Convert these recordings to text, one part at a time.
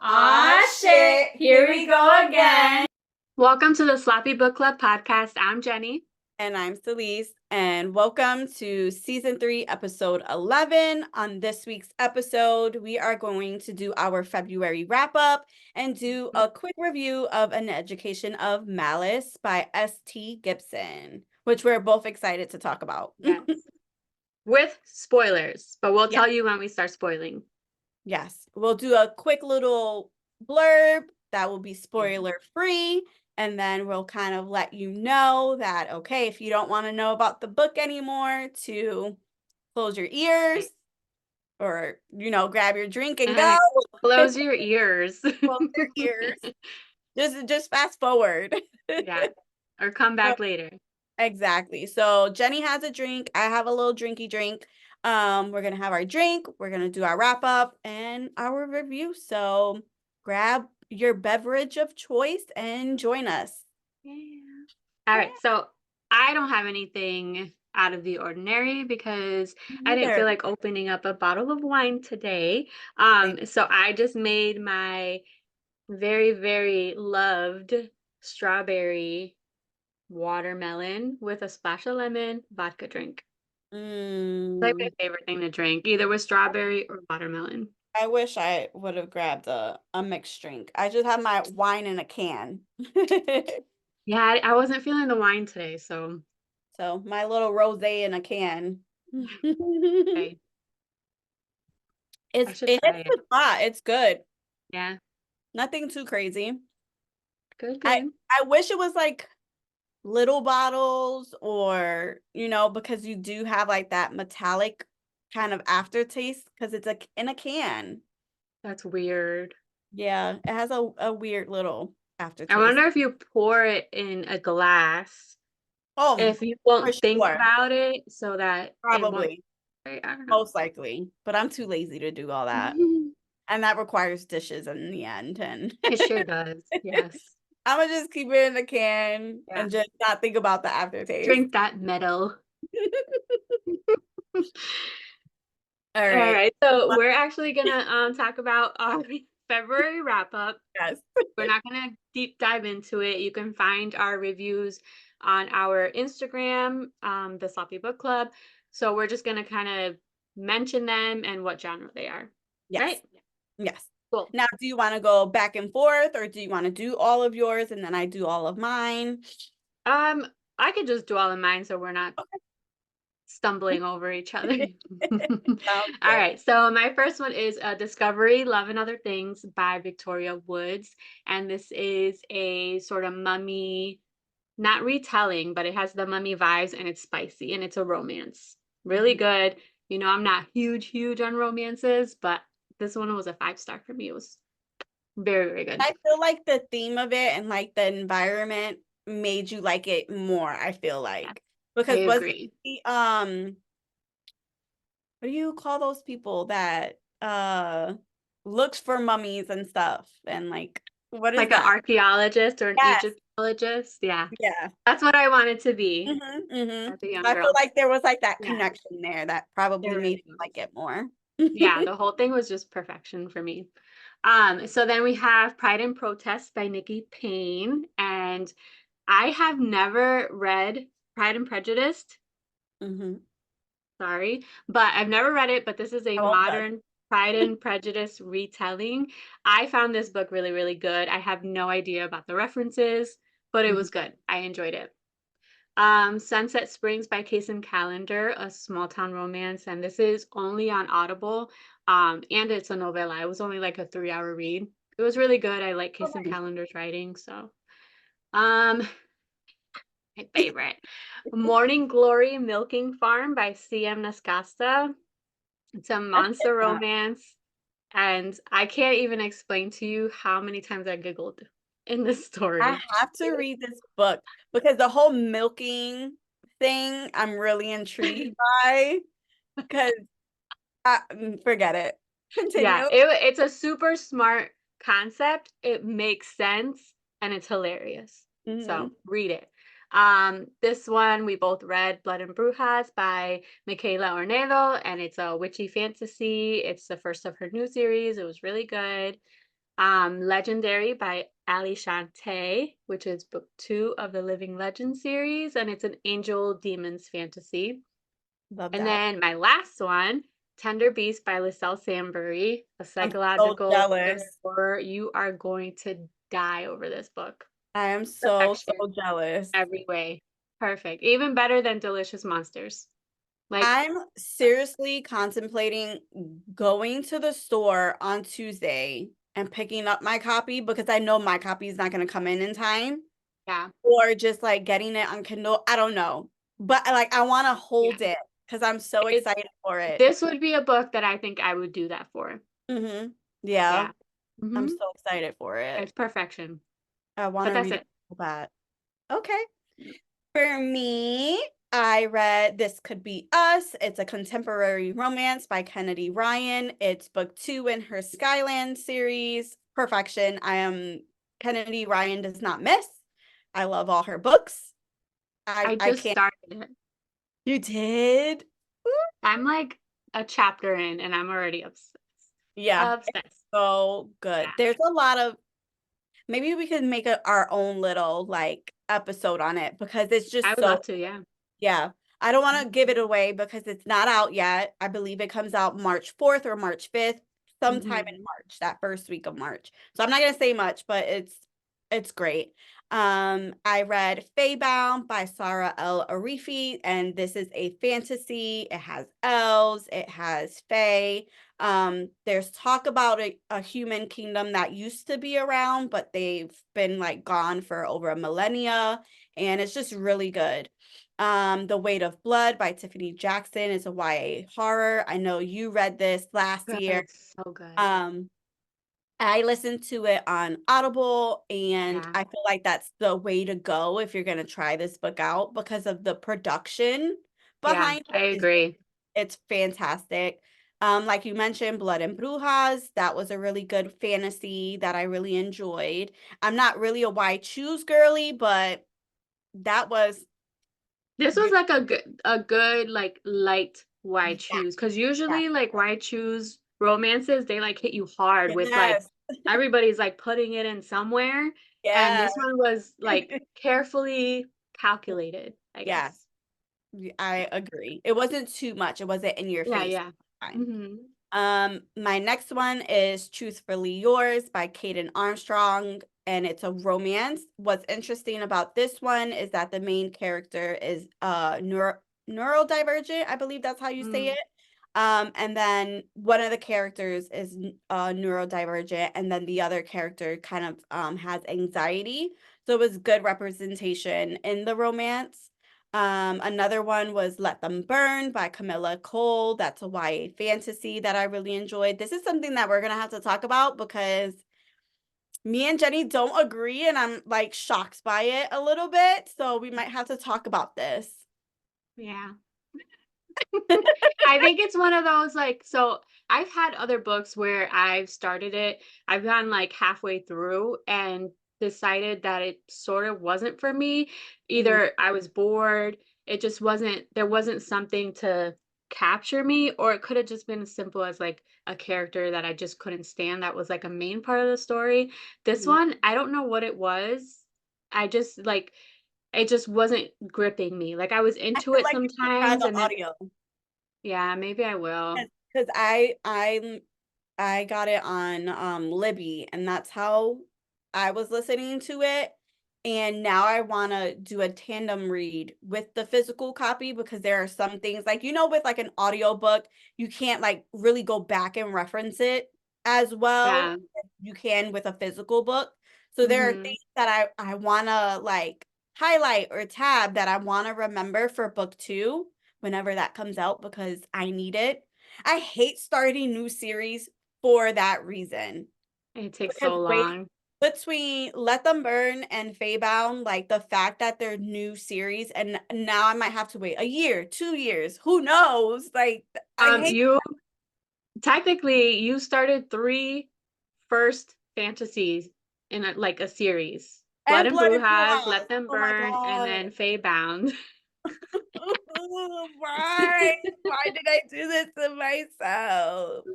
Aw, shit. Here we go again. Welcome to the Sloppy Book Club podcast. I'm Jenny. And I'm Celese, and welcome to Season 3, Episode 11. On this week's episode, we are going to do our February wrap-up and do a quick review of An Education of Malice by S.T. Gibson, which we're both excited to talk about. Yes. With spoilers, but we'll Yes. tell you when we start spoiling. Yes, we'll do a quick little blurb that will be spoiler-free. And then we'll kind of let you know that, okay, if you don't want to know about the book anymore, to close your ears or, grab your drink and go. Close your ears. Close your ears. Just fast forward. Yeah. Or come back later. Exactly. So Jenny has a drink. I have a little drinky drink. We're going to have our drink. We're going to do our wrap up and our review. So grab your beverage of choice and join us. Yeah. All right. So I don't have anything out of the ordinary because I didn't feel like opening up a bottle of wine today. So I just made my very, very loved strawberry watermelon with a splash of lemon vodka drink. It's like my favorite thing to drink, either with strawberry or watermelon. I wish I would have grabbed a mixed drink. I just have my wine in a can. Yeah, I wasn't feeling the wine today, so my little rosé in a can. okay. It's a lot. It's good. Yeah. Nothing too crazy. Good. I wish it was like little bottles or, because you do have like that metallic kind of aftertaste because it's in a can. That's weird. Yeah, it has a weird little aftertaste. I wonder if you pour it in a glass. Oh, if you won't think sure. about it, so that Probably. I don't know. Most likely, but I'm too lazy to do all that. And that requires dishes in the end. And it sure does. Yes. I'm gonna just keep it in the can and just not think about the aftertaste. Drink that metal. All right. So we're actually gonna talk about our February wrap up. Yes. We're not gonna deep dive into it. You can find our reviews on our Instagram, the Sloppy Book Club. So we're just gonna kind of mention them and what genre they are. Yes. Right? Yes. Cool. Now, do you want to go back and forth, or do you want to do all of yours and then I do all of mine? I could just do all of mine so we're not stumbling over each other. All right. So my first one is Discovery, Love and Other Things by Victoria Woods. And this is a sort of mummy, not retelling, but it has the mummy vibes and it's spicy and it's a romance. Really good. I'm not huge on romances, but this one was a 5-star for me. It was very, very good. I feel like the theme of it and like the environment made you like it more, I feel like. Yeah. Because I agree. What do you call those people that looks for mummies and stuff and like what is like that? An archaeologist or an Egyptologist? Yeah. That's what I wanted to be. I feel like there was like that connection there that probably made me like it more. Yeah, the whole thing was just perfection for me. So then we have Pride and Protest by Nikki Payne, and I have never read Pride and Prejudice. Sorry, but I've never read it, but this is a modern Pride and Prejudice retelling. I found this book really, really good. I have no idea about the references, but it was good. I enjoyed it. Sunset Springs by Kaysen Callender, a small town romance, and this is only on Audible. And it's a novella. It was only like a 3-hour read. It was really good. I like Kaysen Callender's writing, so my favorite. Morning Glory Milking Farm by C.M. Nascasta. It's a monster romance, and I can't even explain to you how many times I giggled in this story. I have to read this book because the whole milking thing I'm really intrigued by, because forget it. Continue. Yeah, it's a super smart concept. It makes sense and it's hilarious. So read it. This one we both read, Blood and Brujas by Michaela Ornedo, and it's a witchy fantasy. It's the first of her new series. It was really good. Legendary by Ali Shantae, which is book 2 of the Living Legend series, and it's an angel demons fantasy. Love And that. then my last one, Tender Beast by Lyselle Sambury, a I'm so psychological thriller jealous. horror. You are going to die over this book. I am so, Perfection so jealous. every way. Perfect. Even better than Delicious Monsters. Like, I'm seriously contemplating going to the store on Tuesday and picking up my copy because I know my copy is not going to come in time, yeah. or just like getting it on Kindle. I don't know. But like I want to Yeah. hold it because I'm so It excited for it. this would be a book that I think I would do that for. Yeah, Yeah. I'm Mhm. so excited for it. It's perfection. I want But to that's read it it. so bad. Okay. For me, I read This Could Be Us. It's a contemporary romance by Kennedy Ryan. It's book 2 in her Skyland series. Perfection. Kennedy Ryan does not miss. I love all her books. I I just can't. started it. You did? Woo. I'm like a chapter in and I'm already obsessed. Yeah, Obsessed. so good. Yeah. There's a lot of maybe we could make our own little like episode on it because it's I just would so. love to, yeah. Yeah. I don't want to give Mhm. it away because it's not out yet. I believe it comes out March 4th or March 5th, sometime in Mhm. March, that first week of March. So I'm not going to say much, but it's great. I read Feybound by Sarah L. Arifi, and this is a fantasy. It has elves, it has fae. There's talk about a human kingdom that used to be around, but they've been like gone for over a millennia, and it's just really good. The Weight of Blood by Tiffany Jackson is a YA horror. I know you read this last year. Good. So good. Um, I listened to it on Audible, and Yeah. I feel like that's the way to go if you're going to try this book out because of the production Yeah, behind I it is agree. it's fantastic. Like you mentioned, Blood and Brujas, that was a really good fantasy that I really enjoyed. I'm not really a Why Choose girly, but that was This was you like a good like light why yeah, choose, because yeah. usually like why choose romances, they like hit you hard with like Yes. everybody's like putting it in somewhere, and Yeah. this one was like carefully calculated, I Yeah, guess. I agree. It wasn't too much. It wasn't in your Yeah, face yeah. time. Mhm. My next one is Truthfully Yours by Kaden Armstrong, and it's a romance. What's interesting about this one is that the main character is neurodivergent. I believe that's how you say Mm. it. And then one of the characters is neurodivergent, and then the other character kind of has anxiety. So it was good representation in the romance. Another one was Let Them Burn by Camilla Cole. That's a YA fantasy that I really enjoyed. This is something that we're gonna have to talk about because me and Jenny don't agree, and I'm like shocked by it a little bit. So we might have to talk about this. Yeah. I think it's one of those like, so I've had other books where I've started it, I've gone like halfway through and decided that it sort of wasn't for me. Mhm, Either I was bored, it just wasn't, there wasn't something to capture me, or it could have just been as simple as like a character that I just couldn't stand that was like a main part of the story. This mhm. one, I don't know what it was. I just like, it just wasn't gripping me. Like I was I into feel it like you should try sometimes the and then audio yeah, maybe I will. because I got it on Libby, and that's how I was listening to it. And now I want to do a tandem read with the physical copy because there are some things like with like an audiobook, you can't like really go back and reference it as well Yeah. as you can with a physical book. So there are Mhm. things that I want to like highlight or tab that I want to remember for book 2 whenever that comes out because I need it. I hate starting new series for that reason. It takes Because so wait long. between Let Them Burn and Feybound, like the fact that they're new series and now I might have to wait a year, 2 years, who knows? Like I hate You technically you started 3 first fantasies in like a series. Blood and and Blood and Brujas, Brujas. Let Them Oh my Burn, and god. then Feybound. Why? Why did I do this to myself?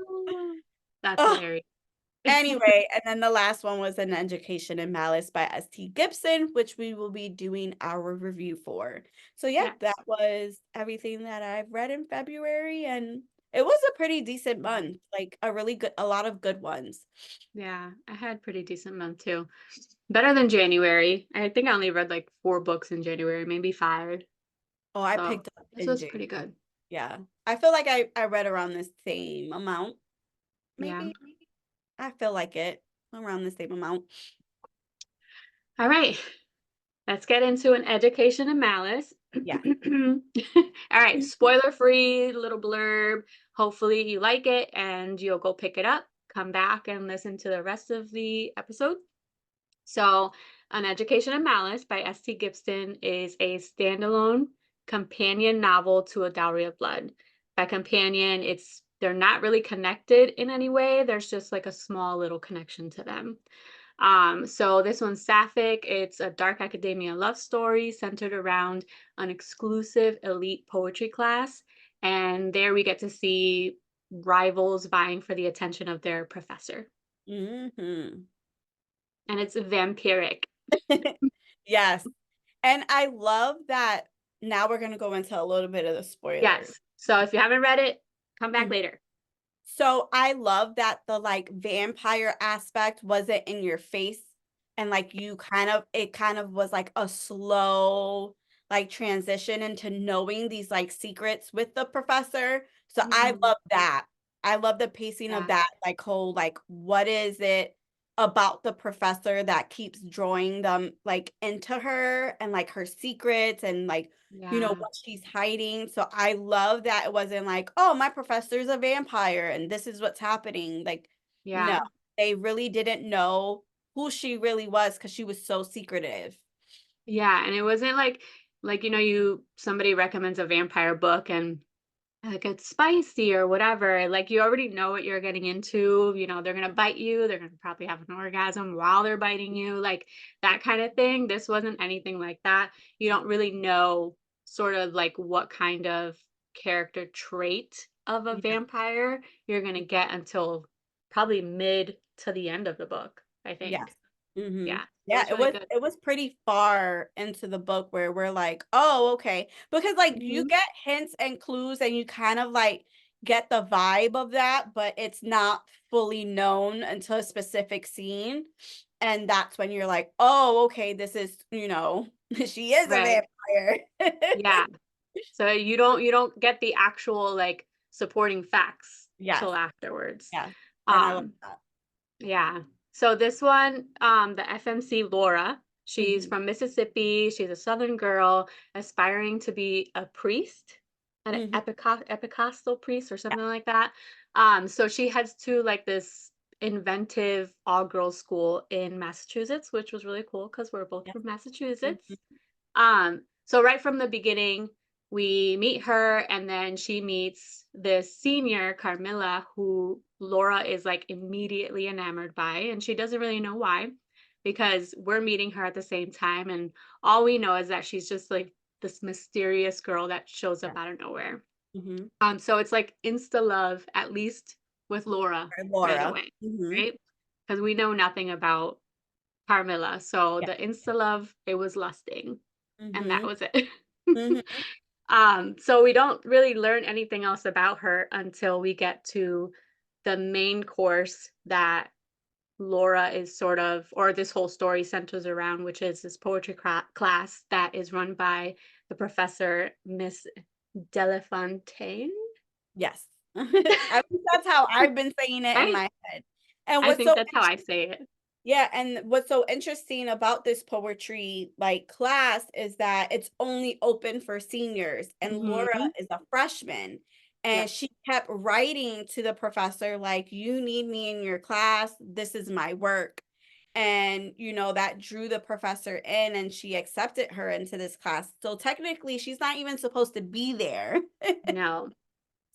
That's Oh, hilarious. Anyway, and then the last one was An Education in Malice by S.T. Gibson, which we will be doing our review for. So yeah, that Yes. was everything that I've read in February, and it was a pretty decent month, like a lot of good ones. Yeah, I had pretty decent month too. Better than January. I think I only read like 4 books in January, maybe 5. Oh, I So picked up this in was January. pretty good. Yeah. I feel like I read around the same amount. Yeah. Maybe. I feel like it around the same amount. All right. Let's get into An Education in Malice. Yeah. All right. Spoiler free little blurb. Hopefully you like it and you'll go pick it up, come back and listen to the rest of the episode. So, An Education in Malice by S.T. Gibson is a standalone companion novel to A Dowry of Blood. By companion, they're not really connected in any way. There's just like a small little connection to them. So this one's sapphic. It's a dark academia love story centered around an exclusive elite poetry class. And there we get to see rivals vying for the attention of their professor. Hmm. And it's vampiric. Yes. And I love that now we're going to go into a little bit of the spoilers. Yes. So if you haven't read it, come back Mhm. later. So I love that the like vampire aspect wasn't in your face, and like it kind of was like a slow like transition into knowing these like secrets with the professor. So I Mhm. love that. I love the pacing of Yeah. that like whole like what is it about the professor that keeps drawing them like into her and like her secrets and like Yeah. what she's hiding. So I love that it wasn't like, oh, my professor's a vampire and this is what's happening. Like, no, Yeah. they really didn't know who she really was because she was so secretive. Yeah. And it wasn't like somebody recommends a vampire book and like it's spicy or whatever. Like you already know what you're getting into. They're gonna bite you, they're gonna probably have an orgasm while they're biting you, like that kind of thing. This wasn't anything like that. You don't really know sort of like what kind of character trait of a Yeah. vampire you're gonna get until probably mid to the end of the book, I Yes. think. Mhm. Yeah. So it Yeah, was really good. it was pretty far into the book where we're like, "Oh, okay." Because, like, you Hmm. get hints and clues and you kind of, like, get the vibe of that, but it's not fully known until a specific scene, and that's when you're like, "Oh, okay, this is, she is a Right. vampire." Yeah. So you don't get the actual like supporting facts Yes, till afterwards. yes, and I love Um that. yeah. So this one, the FMC Laura, she's Mhm, from Mississippi. She's a Southern girl aspiring to be a priest, an mhm, Epicostal priest or yeah, something like that. So she heads to like this inventive all girls school in Massachusetts, which was really cool because we're both yes, from Massachusetts. mhm, So right from the beginning, we meet her, and then she meets this senior, Carmilla, who Laura is like immediately enamored by, and she doesn't really know why, because we're meeting her at the same time, and all we know is that she's just like this mysterious girl that shows yeah, up out of nowhere. mhm, So it's like insta love, at least with Laura or right Laura. away, Mhm, right? Because we know nothing about Carmilla. So yeah, the insta love, it was lusting, and that mhm, was it. mhm, So we don't really learn anything else about her until we get to the main course that Laura is sort of, or this whole story centers around, which is this poetry class that is run by the professor, Miss Delafontaine. yes. At least that's how I've been saying it in Right? my head. And I what's think so that's how I say it. Yeah, and what's so interesting about this poetry like class is that it's only open for seniors and Laura Hmm. is a freshman and Yep. she kept writing to the professor like you need me in your class, this is my work. And that drew the professor in and she accepted her into this class. So technically she's not even supposed to be there. No,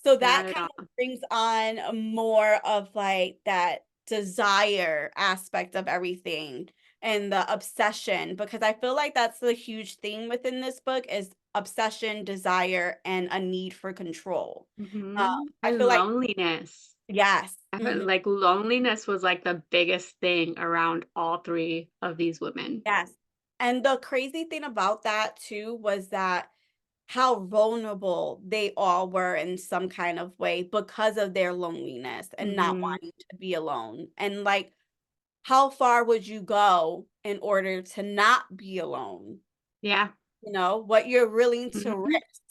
So not that at kind all. of brings on more of like that desire aspect of everything and the obsession because I feel like that's the huge theme within this book is obsession, desire, and a need for control. Uh, Hmm. I And feel like loneliness. Yes. I felt like loneliness was like the biggest thing around all three of these women. Yes. And the crazy thing about that too was that how vulnerable they all were in some kind of way because of their loneliness and not Hmm. wanting to be alone. And like, how far would you go in order to not be alone? Yeah. You know, what you're willing to Hmm. risk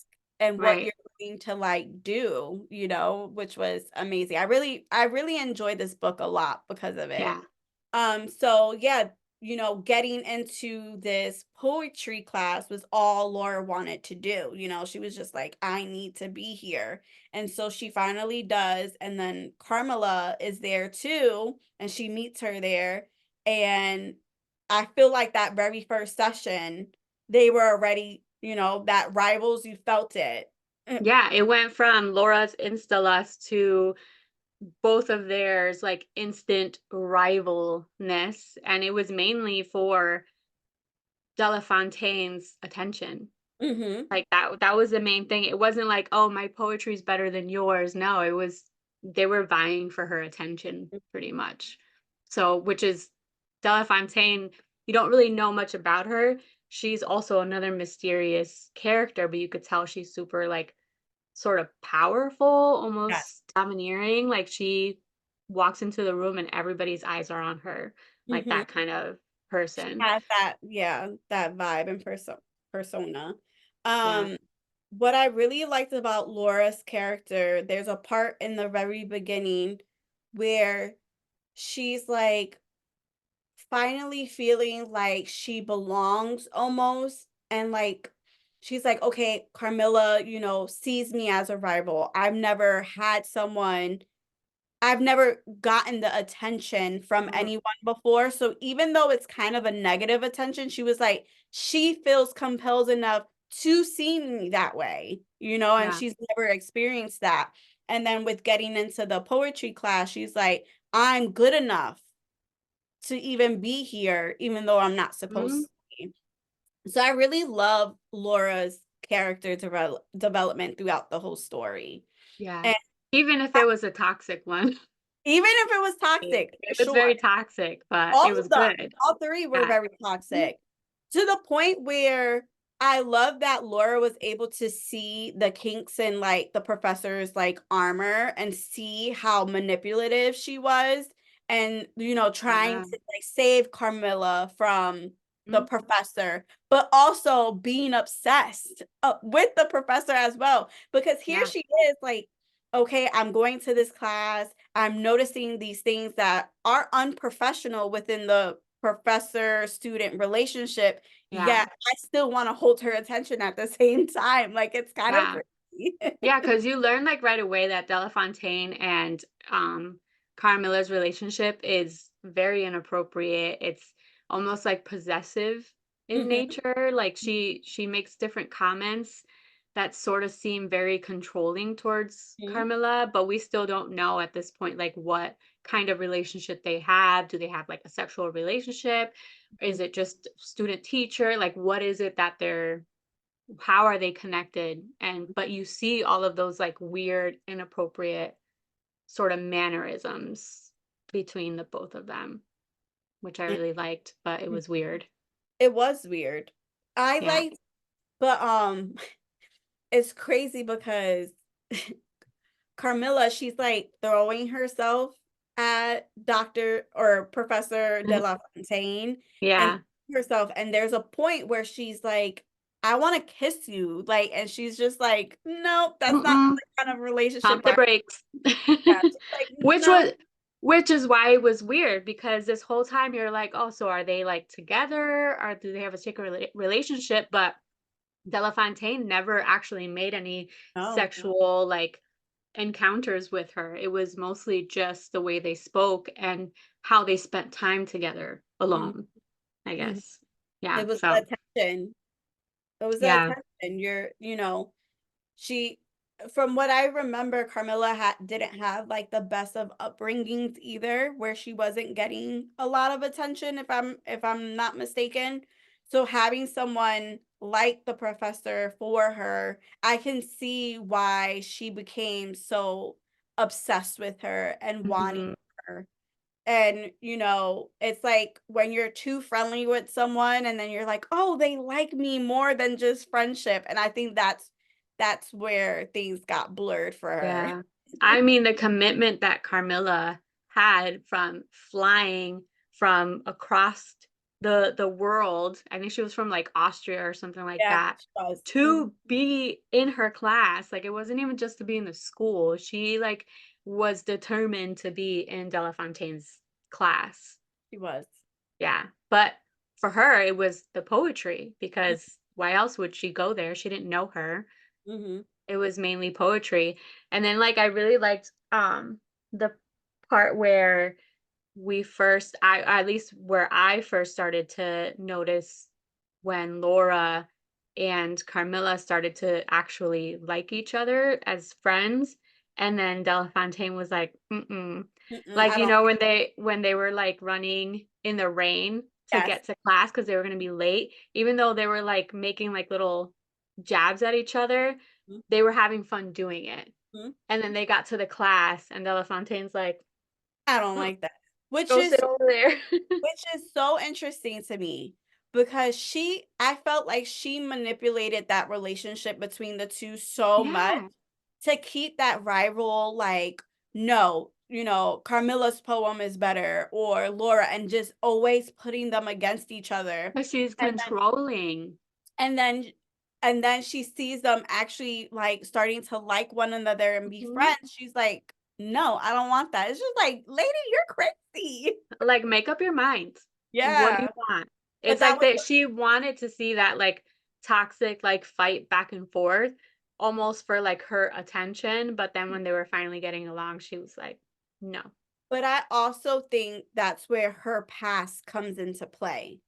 and what Right. you're willing to like do, you know, which was amazing. I really enjoyed this book a lot because of it. Yeah. So yeah, you know, getting into this poetry class was all Laura wanted to do. You know, she was just like, I need to be here. And so she finally does. And then Carmela is there too, and she meets her there. And I feel like that very first session, they were already, you know, that rivals, you felt it. Yeah. It went from Laura's Insta lust to both of theirs like instant rivalness. And it was mainly for Delafontaine's attention. Mm-hmm. Like, that was the main thing. It wasn't like, "Oh, my poetry's better than yours." No, it was they were vying for her attention pretty much. So, which is Delafontaine, you don't really know much about her. She's also another mysterious character, but you could tell she's super, like, sort of powerful, Yes. almost domineering, like, she walks into the room and everybody's eyes are on her, like Mm-hmm. that kind of She person. has that, yeah, that vibe and persona. Yeah. Um, what I really liked about Laura's character, there's a part in the very beginning where she's like finally feeling like she belongs almost, and like she's like, okay, Carmilla, you know, sees me as a rival. I've never gotten the attention from Mm, anyone before, so even though it's kind of a negative attention, she was like, she feels compelled enough to see me that way, you know, and yeah. she's never experienced that. And then with getting into the poetry class, she's like, I'm good enough to even be here, even though I'm not supposed Mhm. to be. So I really love Laura's character development throughout the whole story. Yeah. And Even if it was a toxic one. even if it was toxic, for It was sure. very toxic, but All it was of them, good. all 3 were Yeah. very Mhm. toxic, to the point where I love that Laura was able to see the kinks in, like, the professor's, like, armor and see how manipulative she was and, you know, trying Yeah. to, like, save Carmilla from the Mhm. professor, but also being obsessed, with the professor as well, because here Yeah. she is, like, "Okay, I'm going to this class, I'm noticing these things that are unprofessional within the professor-student relationship, Yeah. yet I still wanna hold her attention at the same time, like, it's kind of Yeah. crazy." Yeah, because you learn, like, right away that Delafontaine and, Carmilla's relationship is very inappropriate. It's almost, like, possessive in Mhm, nature, like, she makes different comments that sorta seem very controlling towards mhm, Carmilla, but we still don't know at this point, like, what kind of relationship they have. Do they have, like, a sexual relationship? Is mhm, it just student-teacher? Like, what is it that they're how are they connected? And but you see all of those like weird, inappropriate sort of mannerisms between the both of them, which I mm, really liked, but it mm. was weird. It was weird. I Yeah. liked but, it's crazy because Carmilla, she's, like, throwing herself at Doctor or Professor De Mhm. La Fontaine and Yeah. herself, and there's a point where she's like, "I wanna kiss you," like, and she's just like, "Nope, that's not Mm-mm. the kind of relationship Pump the I." brakes. Yeah, she's like, Which "No." was which is why it was weird because this whole time you're like, oh, so are they like together or do they have a secret relationship? But Delafontaine never actually made any No, no. sexual like encounters with her. It was mostly just the way they spoke and how they spent time together Mhm, alone, I mhm. guess. Yeah, It was the so attention. It was the yeah. attention. You know, she from what I remember, Carmilla didn't have, like, the best of upbringings either, where she wasn't getting a lot of attention, if I'm not mistaken. So having someone like the professor for her, I can see why she became so obsessed with her and wanting Mhm. her. And, it's like when you're too friendly with someone and then you're like, "Oh, they like me more than just friendship." And I think that's where things got blurred for her. Yeah. I mean, the commitment that Carmilla had from flying from across the world, I think she was from, like, Austria or something like Yeah, that, she was. Mhm, to be in her class, like, it wasn't even just to be in the school, she, like, was determined to be in Delafontaine's class. she was. Yeah, but for her, it was the poetry Mm, because why else would she go there? She didn't know her. mhm, It was mainly poetry. And then, like, I really liked, the part where we first I at least where I first started to notice when Laura and Carmilla started to actually like each other as friends, and then Delafontaine was like, "Mm-mm." mm-mm, Like, I don't when they were, like, running in the rain to yes. get to class because they were gonna be late, even though they were, like, making, like, little jabs at each other, Mhm, they were having fun doing it. mhm. And then they got to the class, and Delafontaine's like, I don't "Mm, like that. Which go is sit over there." which is so interesting to me because I felt like she manipulated that relationship between the 2 so much Yeah, to keep that rival, like, no, Carmilla's poem is better or Laura, and just always putting them against each other. 'cause she's And controlling. and then and then she sees them actually, like, starting to like one another and be Mhm. friends. She's like, "No, I don't want that." It's just like, "Lady, you're crazy." Like, make up your mind. What do Yeah, you want? but It's that like was that she wanted to see that, like, toxic, like, fight back and forth almost for, like, her attention, but then when they were finally getting along, she was like, "No." but I also think that's where her past comes into play,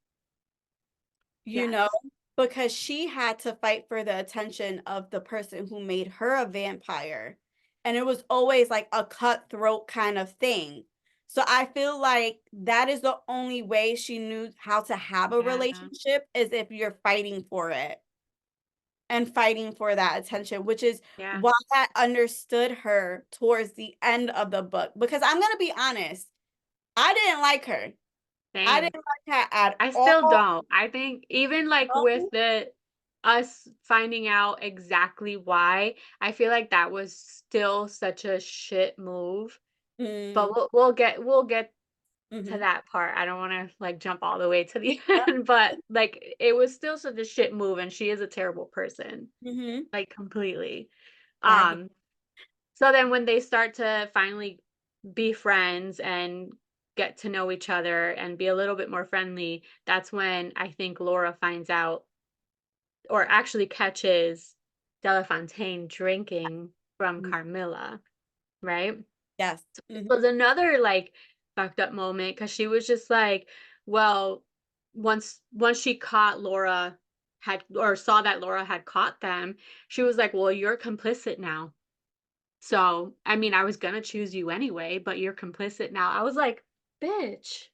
you know, Yes. because she had to fight for the attention of the person who made her a vampire, and it was always like a cutthroat kind of thing. So I feel like that is the only way she knew how to have a Yeah. relationship is if you're fighting for it and fighting for that attention, which is Yeah. why I understood her towards the end of the book. Because I'm gonna be honest, I didn't like her. I Same. didn't like her at I still all. don't. I think even, like, with the us finding out exactly why, I feel like that was still such a shit move, but Mm, we'll get to mhm. that part. I don't wanna, like, jump all the way to the Yep. end, but, like, it was still such a shit move, and she is a terrible person, Mhm. like, completely. I hate Um, so then when they start to finally be friends and get to know each other and be a little bit more friendly, that's when I think Laura finds out or actually catches Delafontaine drinking from mm, Carmilla, right? yes. This Mhm. was another, like, fucked up moment because she was just like, well, once she caught Laura had or saw that Laura had caught them, she was like, "Well, you're complicit now. So, I mean, I was gonna choose you anyway, but you're complicit now." I was like, "Bitch."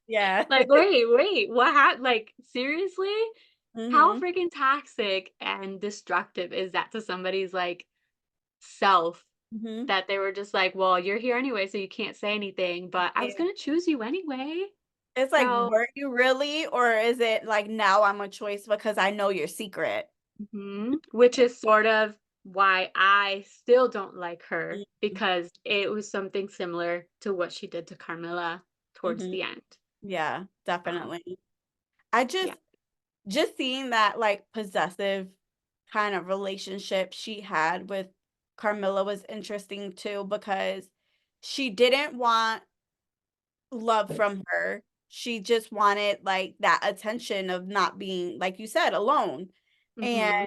Yeah. Like, wait, what happened? Like, seriously? How Mhm. freaking toxic and destructive is that to somebody's, like, self Mhm. that they were just like, "Well, you're here anyway, so you can't say anything, but I was Yeah. gonna choose you anyway." It's like, So were you really, or is it like now I'm a choice because I know your secret? mhm, which is sort of why I still don't like her Mhm. because it was something similar to what she did to Carmilla towards Mhm. the end. Yeah, Um, definitely. I yeah, just seeing that, like, possessive kind of relationship she had with Carmilla was interesting too because she didn't want love from her. She just wanted, like, that attention of not being, like you said, alone. And mhm,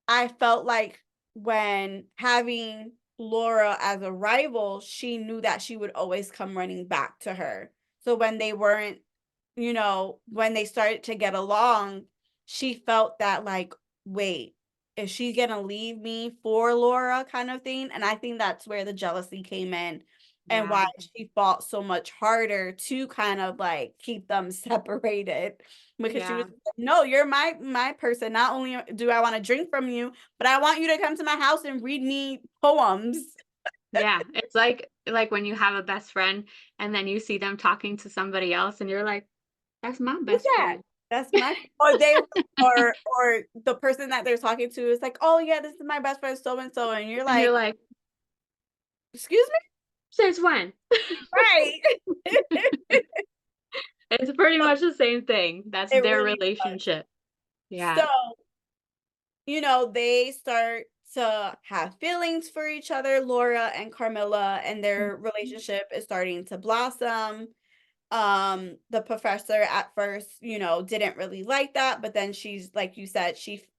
I felt like when having Laura as a rival, she knew that she would always come running back to her. So when they weren't, when they started to get along, she felt that, like, wait, is she gonna leave me for Laura kind of thing? And I think that's where the jealousy came in and why yeah, she fought so much harder to kind of like keep them separated because she was yeah. like, no, you're my person. Not only do I want to drink from you, but I want you to come to my house and read me poems. Yeah, it's like when you have a best friend and then you see them talking to somebody else and you're like, "That's my Who's best that? friend." That's my or they or the person that they're talking to is like, "Oh yeah, this is my best friend so and so," and you're And you're like, like, "Excuse me?" "Since when?" Right. It's pretty So much the same thing. That's it their really was. relationship. So, Yeah. they start to have feelings for each other, Laura and Carmilla, and their Mhm. relationship is starting to blossom. The professor at first, didn't really like that, but then she's like you said,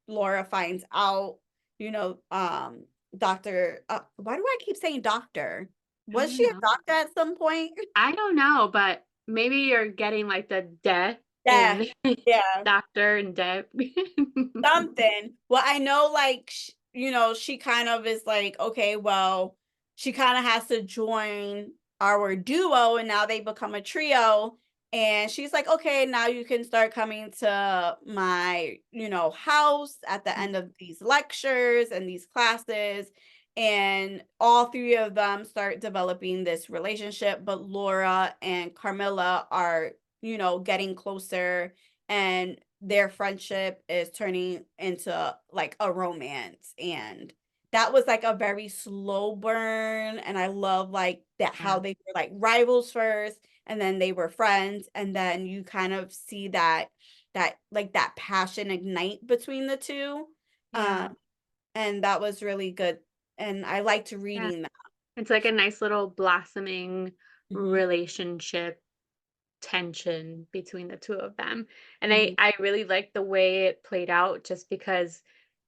Laura finds out, you know, Dr. Why do I keep saying doctor? I Was don't she a know. doctor at some point? I don't know, but maybe you're getting like the "de" Yeah. in Yeah. doctor and "de." Something. Well, I know, like, she kind of is like, okay, well, she kind of has to join our duo, and now they become a trio. And she's like, okay, now you can start coming to my, house at the end of these lectures and these classes. And all three of them start developing this relationship, but Laura and Carmilla are, getting closer, and their friendship is turning into like a romance, and that was like a very slow burn, and I love like that how Yeah. they were like rivals first, and then they were friends, and then you kind of see that like that passion ignite between the two. Yeah. And that was really good, and I liked Yeah. reading that. It's like a nice little blossoming Mhm, relationship tension between the two of them. And I mhm, I really like the way it played out just because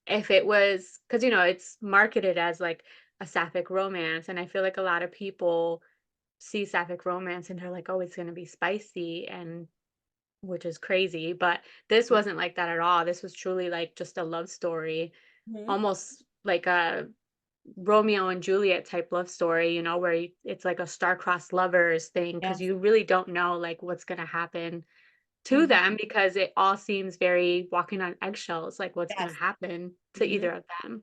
if it was because it's marketed as like a sapphic romance and I feel like a lot of people see sapphic romance and they're like, "Oh, it's going to be spicy," and which is crazy, but this wasn't like that at all. This was truly like just a love story, mhm. almost like a Romeo and Juliet type love story, where it's like a star-crossed lovers thing because Yes. you really don't know like what's gonna happen to Mhm. them because it all seems very walking on eggshells, like what's gonna Yes. happen to Mhm. either of them.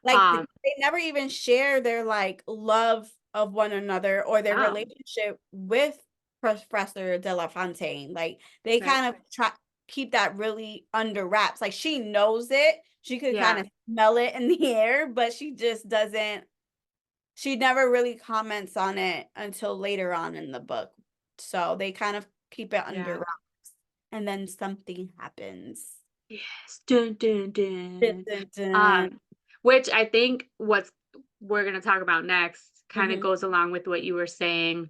Like, Um, they never even share their, like, love of one another or their oh, relationship with Professor De La Fontaine. Like, they right. kind of try keep that really under wraps. Like, she knows it. She could Yeah, kinda smell it in the air, but she never really comments on it until later on in the book. So, they kind of keep it under yeah. wraps, and then something happens. Yes. Dun, dun, Dun, dun. dun, dun. Um, which I think what's we're gonna talk about next kind of Mhm, goes along with what you were saying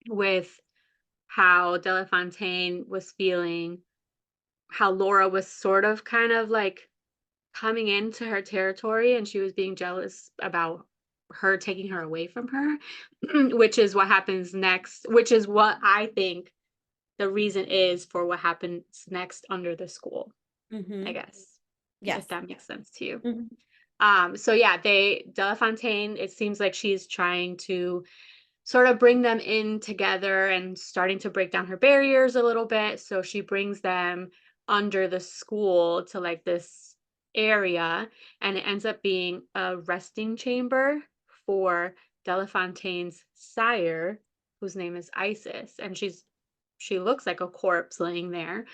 with how Delafontaine was feeling, how Laura was sort of kind of like coming into her territory and she was being jealous about her taking her away from her, which is what happens next, which is what I think the reason is for what happens next under the school, I mhm. guess, if Yes. that makes sense to you. Mhm, So yeah, Delafontaine, it seems like she's trying to sort of bring them in together and starting to break down her barriers a little bit. So she brings them under the school to like this area, and it ends up being a resting chamber for Delafontaine's sire, whose name is Isis, and she looks like a corpse laying there.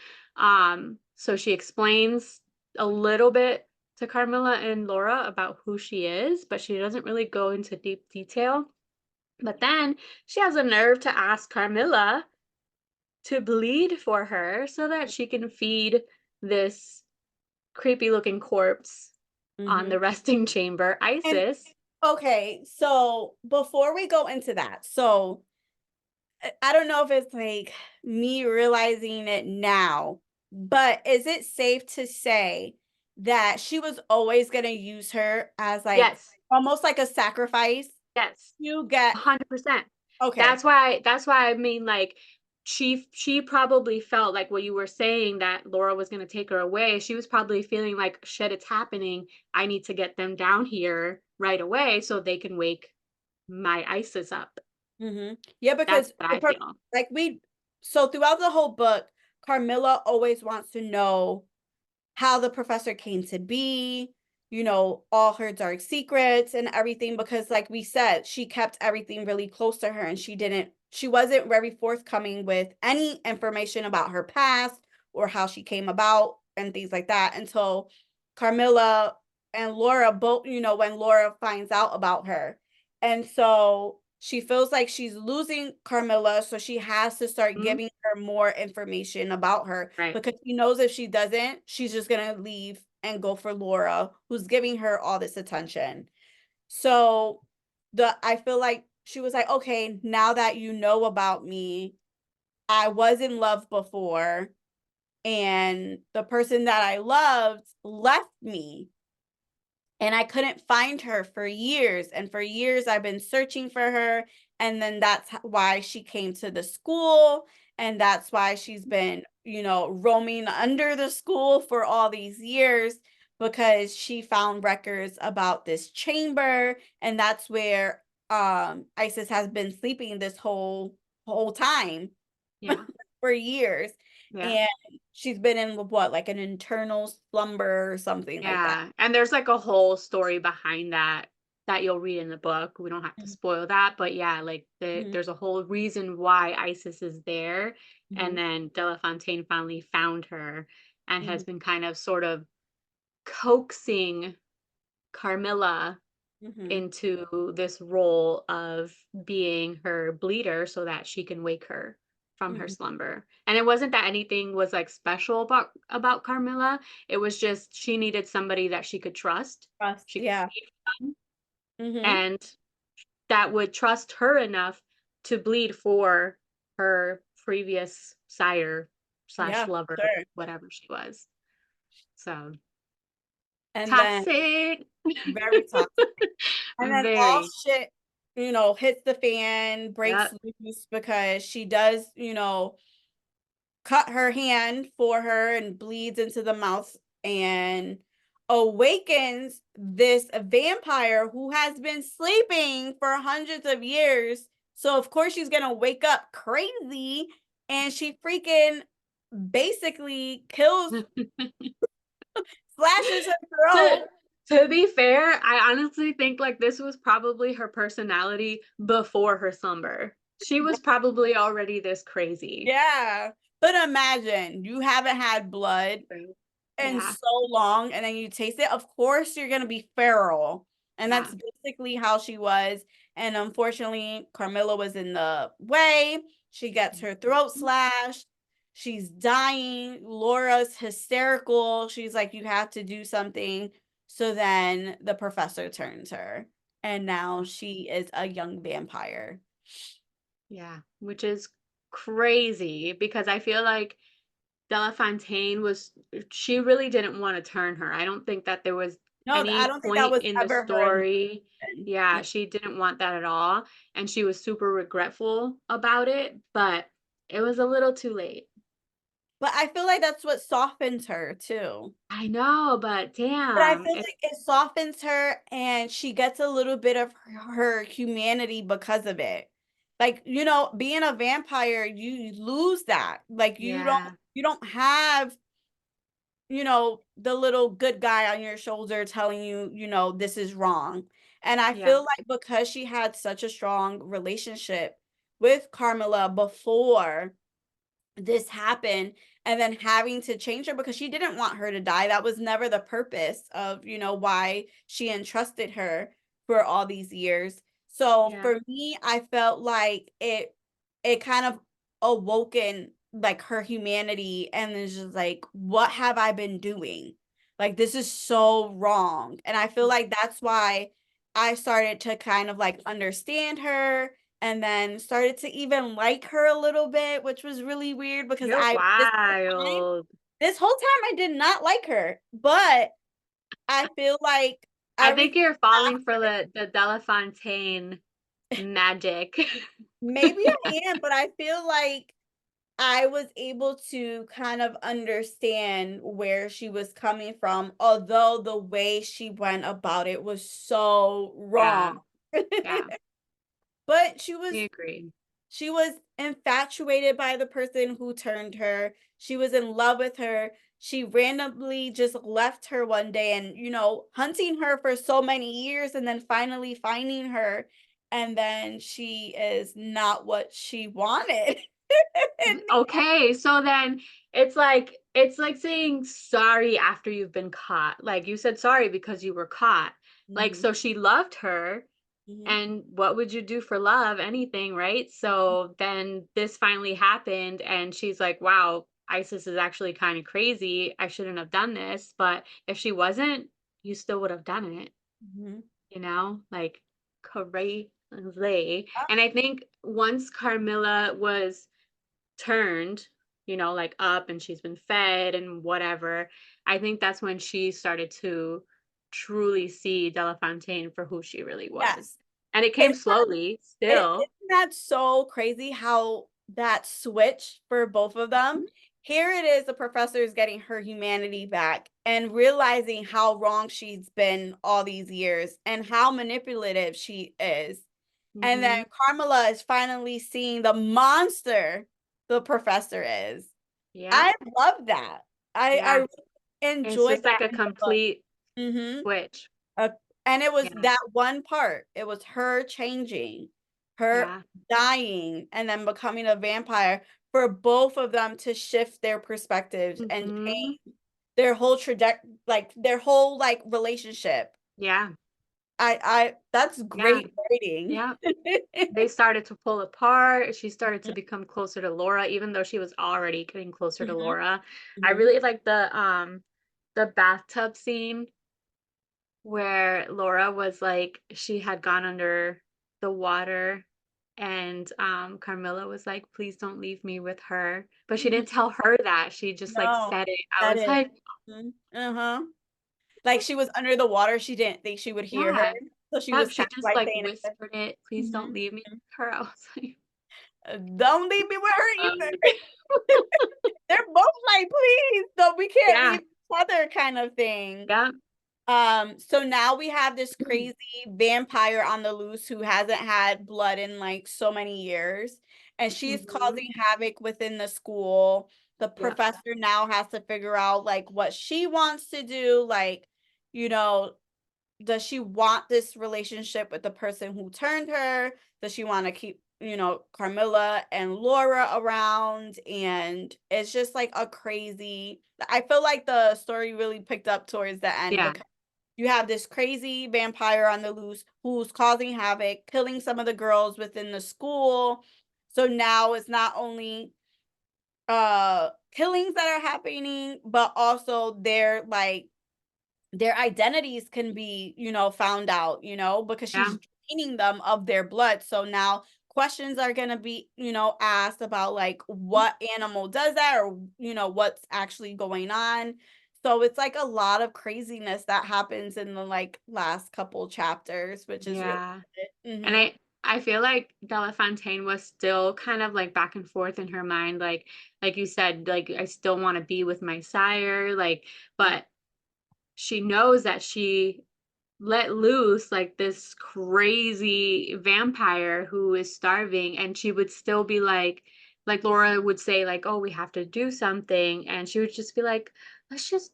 So she explains a little bit to Carmilla and Laura about who she is, but she doesn't really go into deep detail. But then she has a nerve to ask Carmilla to bleed for her so that she can feed this creepy looking corpse on mhm. the resting chamber, And Isis. okay, so before we go into that, so I don't know if it's like me realizing it now, but is it safe to say that she was always gonna use her as like Yes, almost like a sacrifice yes, to get 100%. okay. That's why I mean like she probably felt like what you were saying that Laura was going to take her away. She was probably feeling like shit, it's happening. I need to get them down here right away so they can wake my ISIS up. Mhm. Yeah, That's because what I feel. like so throughout the whole book, Carmilla always wants to know how the professor came to be, all her dark secrets and everything, because like we said, she kept everything really close to her, and she wasn't very forthcoming with any information about her past or how she came about and things like that until Carmilla and Laura both, when Laura finds out about her. And so she feels like she's losing Carmilla, so she has to start Mhm. giving her more information about her, Right. because she knows if she doesn't, she's just going to leave and go for Laura, who's giving her all this attention. So I feel like she was like, okay, now that you know about me, I was in love before, and the person that I loved left me, and I couldn't find her for years. And for years, I've been searching for her. And then that's why she came to the school. And that's why she's been, roaming under the school for all these years, because she found records about this chamber. And that's where Isis has been sleeping this whole time Yeah. for years. Yeah. And she's been in what, like an internal slumber or something like that. Yeah, and there's like a whole story behind that that you'll read in the book. We don't have to Mhm, spoil that, but yeah, like mhm, there's a whole reason why Isis is there, and mhm, then Delafontaine finally found her and has mhm, been kind of sort of coaxing Carmilla mhm, into this role of being her bleeder so that she can wake her from her mhm. slumber. And it wasn't that anything was like special about Carmilla. It was just she needed somebody that she could trust. Trust, She could yeah. feed from, Mhm. and that would trust her enough to bleed for her previous sire slash Yeah, lover, sure. whatever she was. So And then toxic. very toxic. And then all Very. shit, hits the fan, breaks Yep. loose, because she does, cut her hand for her and bleeds into the mouth and awakens this vampire who has been sleeping for hundreds of years. So of course she's gonna wake up crazy, and she freaking basically kills, slashes her To throat. to be fair, I honestly think, like, this was probably her personality before her slumber. She was probably already this crazy. Yeah. But imagine you haven't had blood Right. in Yeah, so long, and then you taste it, of course you're gonna be feral. And yeah. that's basically how she was. And unfortunately, Carmilla was in the way. She gets her throat Mhm. slashed. She's dying. Laura's hysterical. She's like, you have to do something. So then the professor turns her. And now she is a young vampire. Yeah, which is crazy because I feel like Delafontaine was she really didn't wanna turn her. I don't think that there was No, I any don't think that point was in the ever her story. intention. Yeah, Yeah. she didn't want that at all, and she was super regretful about it, but it was a little too late. But I feel like that's what softens her too. I know, but But I damn, feel it's like it softens her, and she gets a little bit of her humanity because of it. Like, being a vampire, you lose that. Like yeah, you don't have, the little good guy on your shoulder telling you, this is wrong. And I yeah, feel like because she had such a strong relationship with Carmilla before this happened, and then having to change her because she didn't want her to die. That was never the purpose of, why she entrusted her for all these years. So yeah, for me, I felt like it kind of awoken like her humanity, and it's just like, what have I been doing? Like, this is so wrong. And I feel like that's why I started to kind of like understand her, and then started to even like her a little bit, which was really weird because you're time wild. this whole time I did not like her, but I feel like I think everything you're falling for after, the Delafontaine magic. maybe I am, but I feel like I was able to kind of understand where she was coming from, although the way she went about it was so Yeah, wrong. yeah, But we agree. she was infatuated by the person who turned her. She was in love with her. she randomly just left her one day and, hunting her for so many years and then finally finding her. And then she is not what she wanted. Okay, so then it's like saying sorry after you've been caught. Like you said sorry because you were caught. Like Mhm, so she loved her, mhm, and what would you do for love? Anything, right? So then this finally happened and she's like, "Wow, Isis is actually kind of crazy. I shouldn't have done this." But if she wasn't, you still would have done it, mhm. like crazy. And I think once Carmilla was turned, like up and she's been fed and whatever, I think that's when she started to truly see Delafontaine for who she really was. Yes. And it came Isn't slowly still. isn't that so crazy how that switch for both of them? Mhm. Here it is, the professor is getting her humanity back and realizing how wrong she's been all these years and how manipulative she is. And then Mhm. Carmela is finally seeing the monster the professor is. Yeah. I love that. I Yeah. really It's enjoyed just like that a in the book. complete Mhm. switch. Uh, and it was Yeah. that one part. It was her changing, her Yeah. dying, and then becoming a vampire for both of them to shift their perspectives and Mhm. change their whole like their whole like relationship. Yeah. I that's Yeah. great writing. Yeah. They started to pull apart. She started to Mhm, become closer to Laura, even though she was already getting closer to mhm, Laura. I mhm. really like the bathtub scene where Laura was like she had gone under the water and Carmilla was like, please don't leave me with her. But she Mhm. didn't tell her that. She just like No, said it. I that was is. like, Mhm, uh-huh. Like she was under the water, she didn't think she would hear her, yeah. so she Yep, was she kind of just like like saying it. whispered it, please don't Mhm, leave me mhm. with her. I was like, Don't leave me with her um, either. They're both like, "Please, no, we can't yeah, leave each other," kind of thing. yeah. So now we have this crazy vampire on the loose who hasn't had blood in, like, so many years, and she's Hmm. causing havoc within the school. The Yep. professor now has to figure out, like, what she wants to do, like, you know, does she want this relationship with the person who turned her? Does she want to keep, Carmilla and Laura around? And it's just like a crazy. I feel like the story really picked up towards the end Yeah, because you have this crazy vampire on the loose who's causing havoc, killing some of the girls within the school. So now it's not only killings that are happening, but also they're like their identities can be, found out, because yeah. she's draining them of their blood. So now questions are going to be, asked about like what animal does that or, what's actually going on. So it's like a lot of craziness that happens in the like last couple chapters, which is really Yeah. good. And Hmm. I feel like Delafontaine was still kind of like back and forth in her mind, like you said, like I still want to be with my sire, like, but she knows that she let loose like this crazy vampire who is starving, and she would still be like Laura would say like, oh, we have to do something, and she would just be like, let's just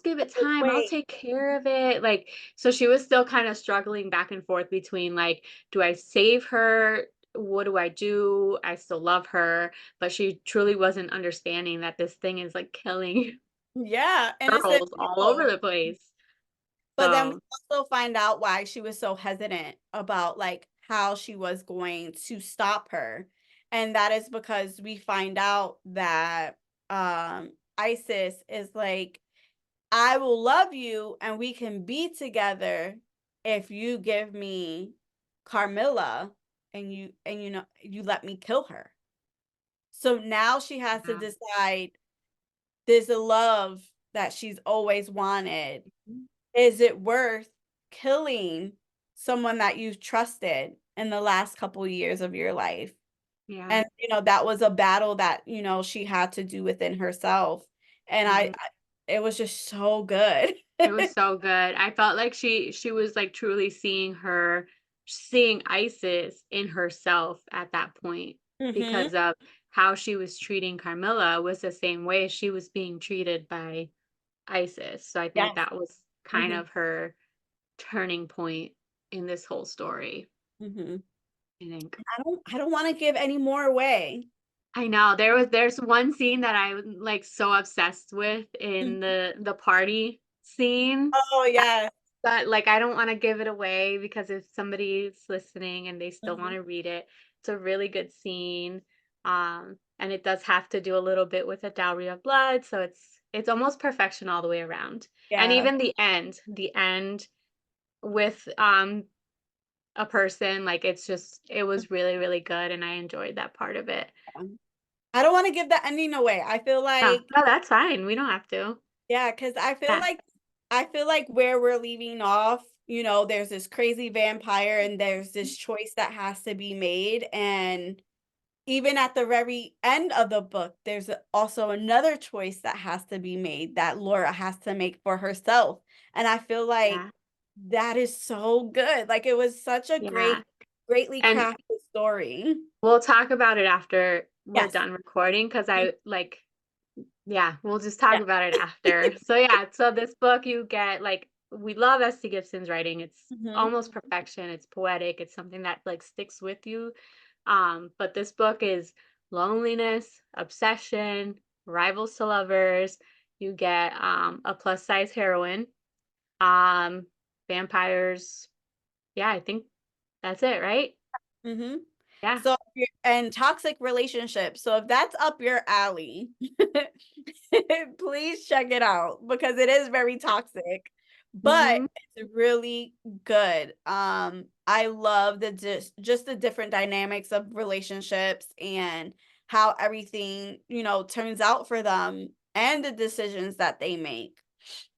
give it Just time, I'll wait. take care of it, like, so she was still kind of struggling back and forth between like, do I save her, what do I do, I still love her, but she truly wasn't understanding that this thing is like killing Yeah. Innocent girls all over people. the place. But then we So also find out why she was so hesitant about, like, how she was going to stop her, and that is because we find out that, Isis is like, "I will love you and we can be together if you give me Carmilla and you let me kill her." So now she has to yeah. decide, this love that she's always wanted, is it worth killing someone that you've trusted in the last couple years of your life? Yeah. And, that was a battle that, she had to do within herself. And Mhm. it was just so good. It was so good. I felt like she was, like, truly seeing Isis in herself at that point Mhm. because of how she was treating Carmilla was the same way she was being treated by Isis. So I think Yes. that was kind Mhm. of her turning point in this whole story, Mhm. I think. I don't wanna give any more away. I know there's one scene that I was like so obsessed with in Mhm. the party scene. Oh, yes. But, like, I don't wanna give it away because if somebody's listening and they still Mhm. wanna read it, it's a really good scene, and it does have to do a little bit with a dowry of blood, so it's almost perfection all the way around. And Yeah. even the end with, a person, like, it was really, really good, and I enjoyed that part of it. Mhm. I don't wanna give the ending away. I feel Oh, like no, that's fine, we don't have to. yeah, because Yeah, I feel like where we're leaving off, there's this crazy vampire and there's this choice that has to be made, and even at the very end of the book, there's also another choice that has to be made that Laura has to make for herself, and I feel like yeah, that is so good, like, it was such a yeah, greatly and crafted story. we'll talk about it after we're Yes. done recording because Mhm. I like yeah, we'll just talk Yeah. about it after. So yeah, so this book you get like we love S.T. Gibson's writing. It's Mhm. almost perfection. It's poetic. It's something that like sticks with you. But this book is loneliness, obsession, rivals to lovers. You get a plus size heroine, um, vampires. Yeah, I think that's it, right? Mhm. Yeah. So, if and toxic relationships. So if that's up your alley, please check it out because it is very toxic, but Mm-hmm. it's really good. I love the just the different dynamics of relationships and how everything, turns out for them and the decisions that they make.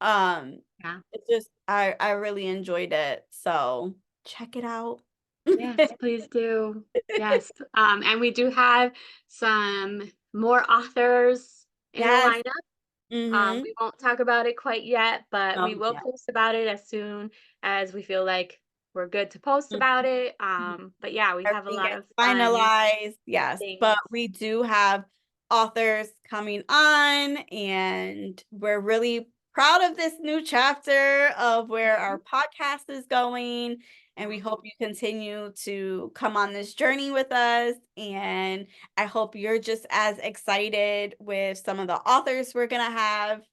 Um, Yeah. it's just I really enjoyed it. So check it out. Yes, please do. Yes. And we do have some more authors in the Yes. lineup. Mhm. We won't talk about it quite yet, but we will Yeah. post about it as soon as we feel like we're good to post Mhm. about it. Mhm. But yeah, we have a Everything lot gets of fun finalized, yes, but things. we do have authors coming on, and we're really proud of this new chapter of where Mhm. our podcast is going, and we Yeah. hope you continue to come on this journey with us, and I hope you're just as excited with some of the authors we're gonna have.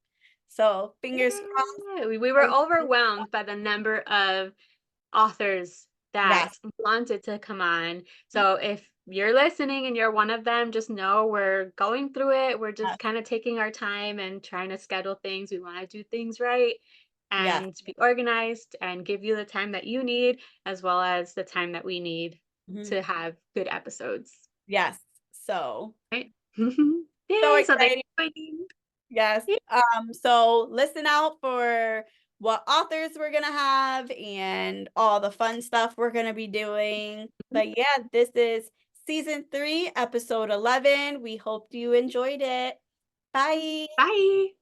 So, fingers crossed. Yeah, we were overwhelmed by the number of authors that Yes. wanted to come on. So if you're listening and you're one of them, just know we're going through it. We're just Yes. kind of taking our time and trying to schedule things. We want to do things right Yes. and be organized and give you the time that you need as well as the time that we need Mhm. to have good episodes. Yes. So Right? so Yay. So thank exciting. you for joining. Yes. Yeah. So listen out for what authors we're gonna have and all the fun stuff we're gonna be doing. But yeah, this is season 3, episode 11. We hope you enjoyed it. Bye. Bye.